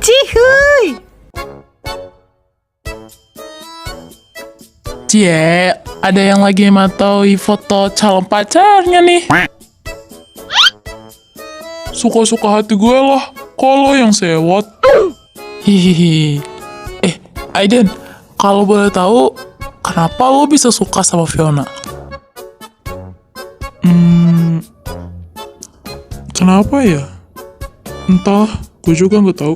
Cihuy. Cie, ada yang lagi mataui foto calon pacarnya nih. Suka-suka hati gue lah, kalau yang sewot. Hihihi. Aiden, kalau boleh tahu, kenapa lo bisa suka sama Fiona? Kenapa ya? Entah, gue juga nggak tahu.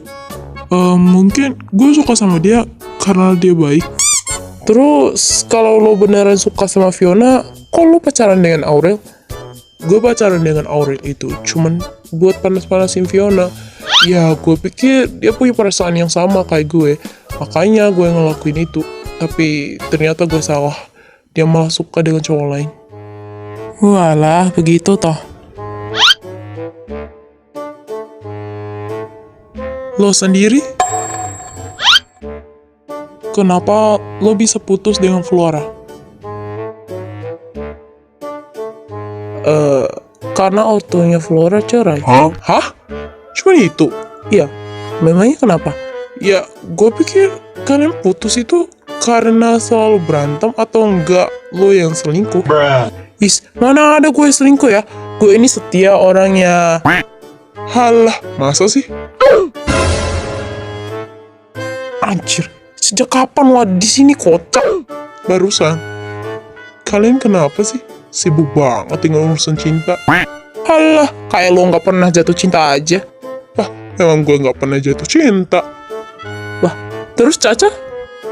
Mungkin gue suka sama dia karena dia baik. Terus, kalau lo beneran suka sama Fiona, kok lo pacaran dengan Aurel? Gue pacaran dengan Aurel itu cuman buat panas-panasin Fiona. Ya, gue pikir dia punya perasaan yang sama kayak gue. Makanya gue ngelakuin itu. Tapi ternyata gue salah. Dia malah suka dengan cowok lain. Walah, begitu toh. Lo sendiri? Kenapa lo bisa putus dengan Flora? Karena ortunya Flora cerai. Hah? Cuma itu? Iya. Memangnya kenapa? Ya, gue pikir kalian putus itu karena selalu berantem atau enggak lo yang selingkuh. Mana ada gue selingkuh ya? Gue ini setia orangnya. Halah, masa sih? Anjir, sejak kapan lo ada di sini kocak? Barusan. Kalian kenapa sih? Sibuk banget tinggal urusan cinta. Halah, kayak lo nggak pernah jatuh cinta aja. Wah, emang gue nggak pernah jatuh cinta. Wah, terus Caca?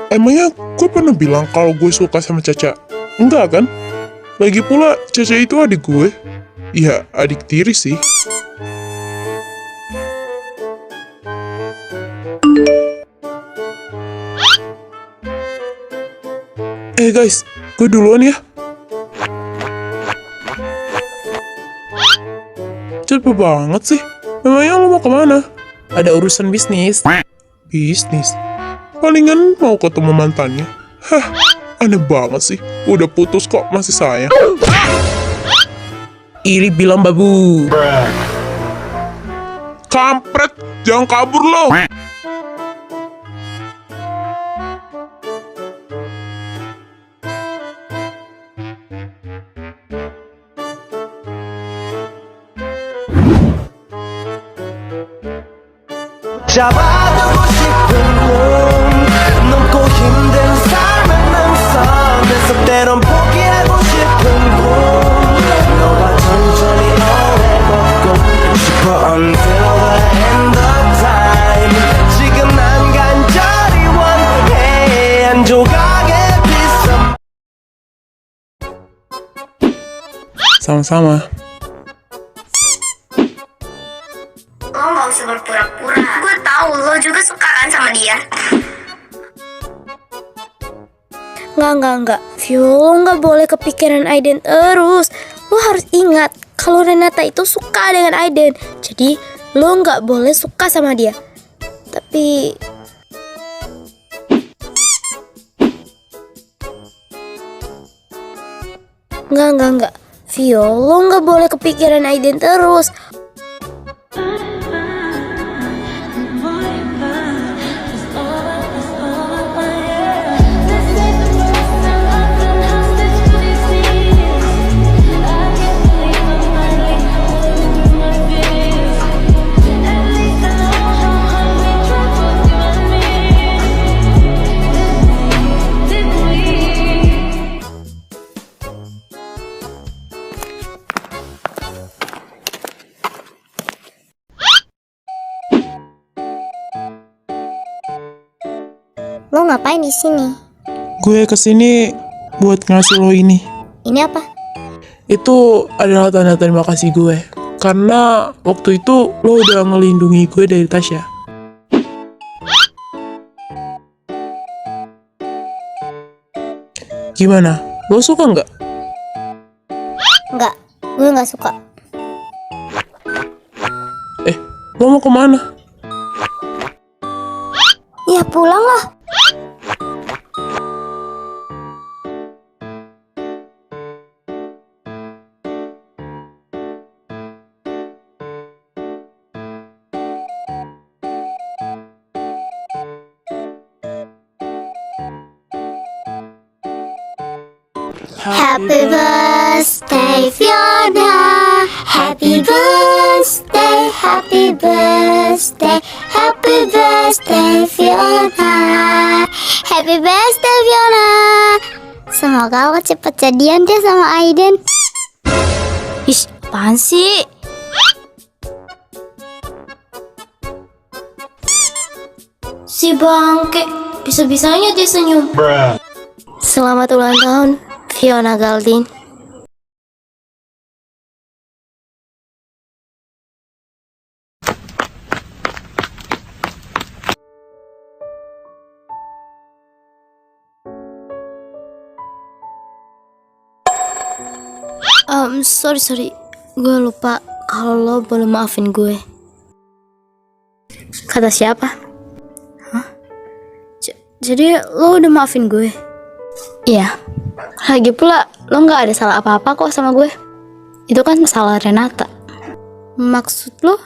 Emangnya gue pernah bilang kalau gue suka sama Caca? Enggak kan? Lagi pula Caca itu adik gue. Ya, adik tiri sih. Guys, gue duluan ya. Cepet banget sih. Memangnya lo mau kemana? Ada urusan bisnis. Bisnis? Palingan mau ketemu mantannya. Hah, aneh banget sih. Udah putus kok masih sayang. Iri bilang babu. Kampret, jangan kabur lo. 잡아두고 싶은 꿈 넘고 힘든 삶은 능선에서 때론 포기하고 싶은 꿈 너와 천천히 오래 걷고 싶어 until the end of time 지금 난 간절히 원해 한 조각의 빛 Sama-sama. Lo gak usah berpura-pura. Gue tahu lo juga suka kan sama dia. Enggak. Vio, lo nggak boleh kepikiran Aiden terus. Lo harus ingat kalau Renata itu suka dengan Aiden. Jadi lo nggak boleh suka sama dia. Tapi enggak. Vio, lo nggak boleh kepikiran Aiden terus. Lo ngapain di sini? Gue kesini buat ngasih lo ini. Ini apa? Itu adalah tanda terima kasih gue. Karena waktu itu lo udah ngelindungi gue dari Tasya. Gimana? Lo suka nggak? Enggak, gue nggak suka. Lo mau kemana? Ya pulang lah. Happy birthday Fiona. Happy birthday, happy birthday, happy birthday Fiona. Happy birthday Fiona. Semoga lo cepet jadian deh sama Aiden. Ish, apaan sih? Si bangke, bisa-bisanya dia senyum. Selamat ulang tahun, Fiona Galdin. Sorry, gue lupa kalau lo belum maafin gue. Kata siapa? Hah? Jadi lo udah maafin gue? Iya. Lagi pula lo nggak ada salah apa-apa kok sama gue. Itu kan salah Renata. Maksud lo?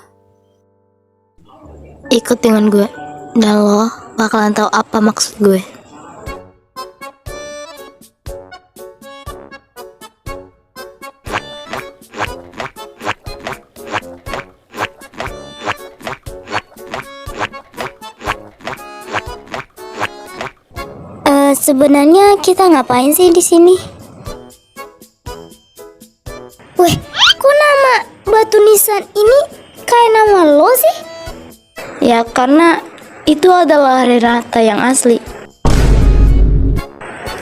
Ikut dengan gue dan lo bakalan tahu apa maksud gue. Sebenarnya kita ngapain sih di sini? Weh, kok nama batu nisan ini kayak nama lo sih? Ya karena itu adalah Renata yang asli.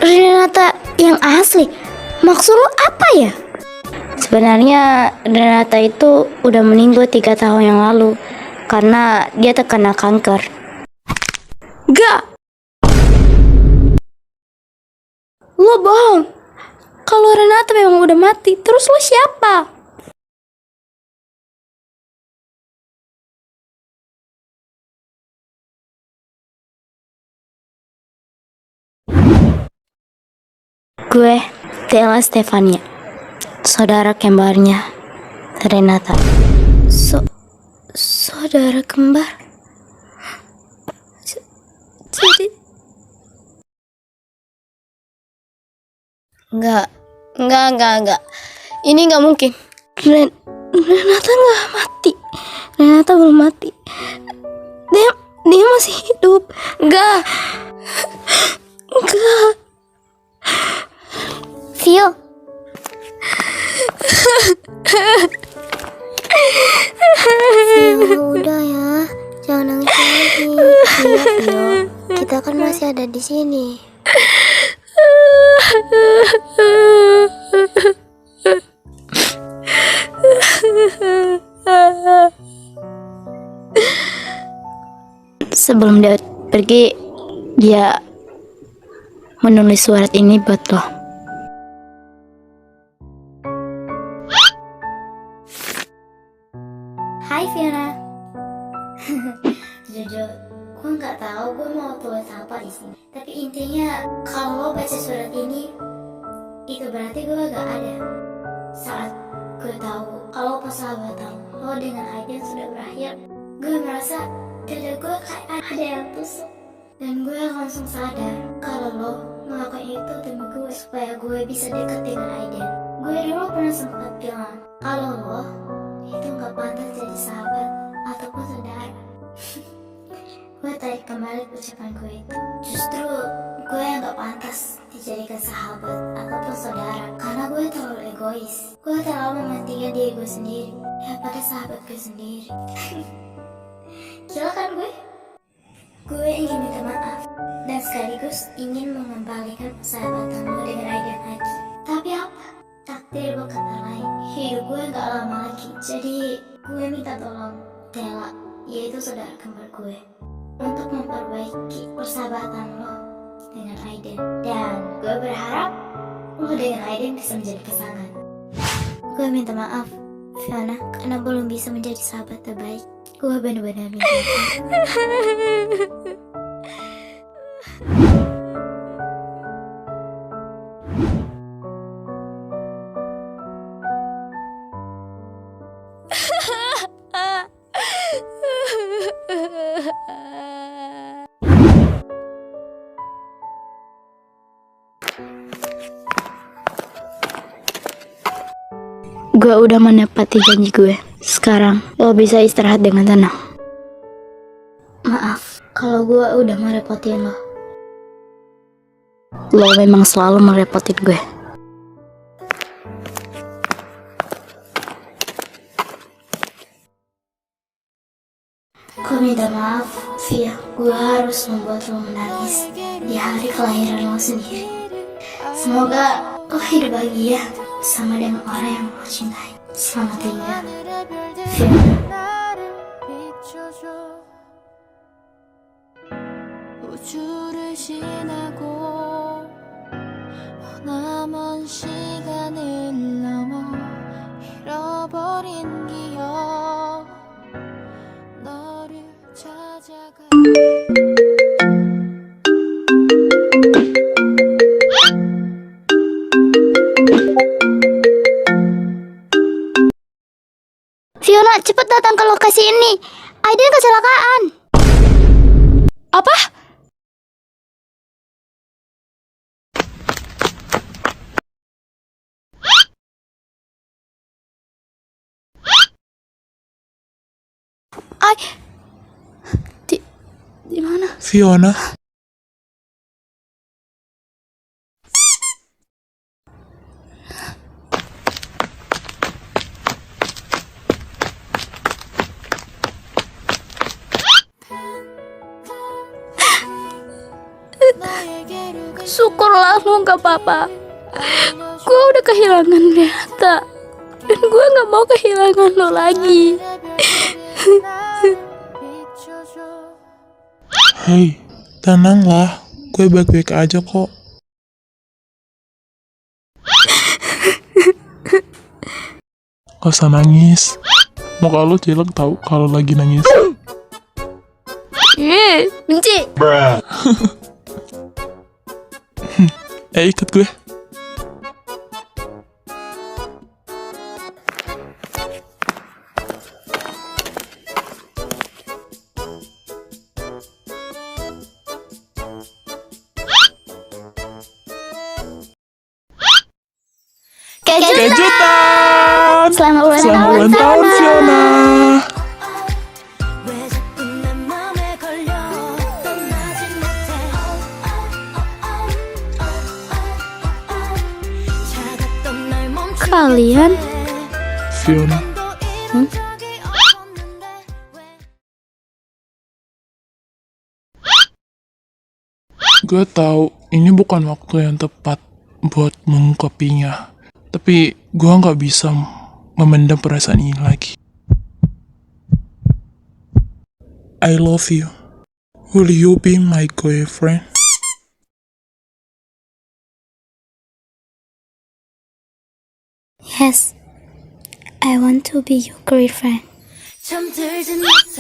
Renata yang asli? Maksud lo apa ya? Sebenarnya Renata itu udah meninggal 3 tahun yang lalu karena dia terkena kanker. Gak! Lo bohong. Kalau Renata memang udah mati, terus lo siapa? Gue Tela Stefania, saudara kembarnya Renata. Saudara kembar? Jadi Enggak. Ini enggak mungkin. Renata enggak mati. Renata belum mati. Dia masih hidup. Enggak. Vio. Vio, udah ya. Jangan nangis lagi. Vio. Kita kan masih ada di sini. Sebelum dia pergi, dia menulis surat ini buat lo. Hai Fiona. Jujur, gue nggak tahu gue mau tulis apa di sini. Tapi intinya kalau lo baca surat ini, itu berarti gue gak ada. Saat gue tahu kalau persahabatan lo dengan Aiden sudah berakhir, gue merasa dada gue kayak ada yang tusuk. Dan gue langsung sadar kalau lo melakukan itu demi gue supaya gue bisa dekat dengan Aiden. Gue dulu pernah sempat bilang kalau lo itu gak pantas jadi sahabat ataupun saudara. Gue tarik kembali ucapan gue itu. Justru gue yang gak pantas dijadikan sahabat ataupun saudara karena gue terlalu egois. Gue terlalu mementingkan diri gue sendiri daripada sahabat gue sendiri. Gila kan gue? Gue ingin minta maaf dan sekaligus ingin mengembalikan persahabatan lo dengan Aiden lagi. Tapi apa? Takdir berkata lain. Hidup gue gak lama lagi. Jadi gue minta tolong Tela, yaitu saudara kembar gue, untuk memperbaiki persahabatan lo dengan Aiden. Dan gue berharap lo dengan Aiden bisa menjadi pasangan. Gue minta maaf Fiona karena belum bisa menjadi sahabat terbaik. Gue benar-benar minta maaf. Gue udah menepati janji gue. Sekarang lo bisa istirahat dengan tenang. Maaf kalau gue udah merepotin lo. Lo memang selalu merepotin gue. Gue minta maaf, Via. Gue harus membuat lo menangis di hari kelahiran lo sendiri. Semoga lo hidup bahagia bersama dengan orang yang lo cintai. Selamat tinggal, Via. 우주를 지나고 남은 시간을 넘어 잃어버린 기억 너를 찾아가 Fiona, cepet datang ke lokasi ini. Aiden kecelakaan. Apa? Di mana? Fiona, Syukurlah lo gak apa-apa. Gue udah kehilangan Renata, dan gue gak mau kehilangan lo lagi. hei, tenanglah. Gue baik-baik aja kok. Gak usah nangis. Muka lu jelek tau kalau lagi nangis. Benci. Ikut gue. Kejutan! Selamat ulang Selamat ulang tahun, Fiona! 왜 자꾸 내 맘에 걸려 떠나지 못해 차갑던 날 멈춘 Kalian Fiona, 적이 없었는데 gue tahu ini bukan waktu yang tepat buat mengungkapinya. Tapi gue nggak bisa memendam perasaan ini lagi. I love you. Will you be my girlfriend? Yes, I want to be your girlfriend. 잠들지 못해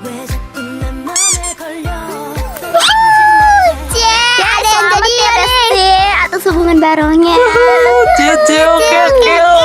왜 자꾸 내 맘에 걸려 Ada yang jadi ya Besti atas hubungan barunya. Cicil, kekil.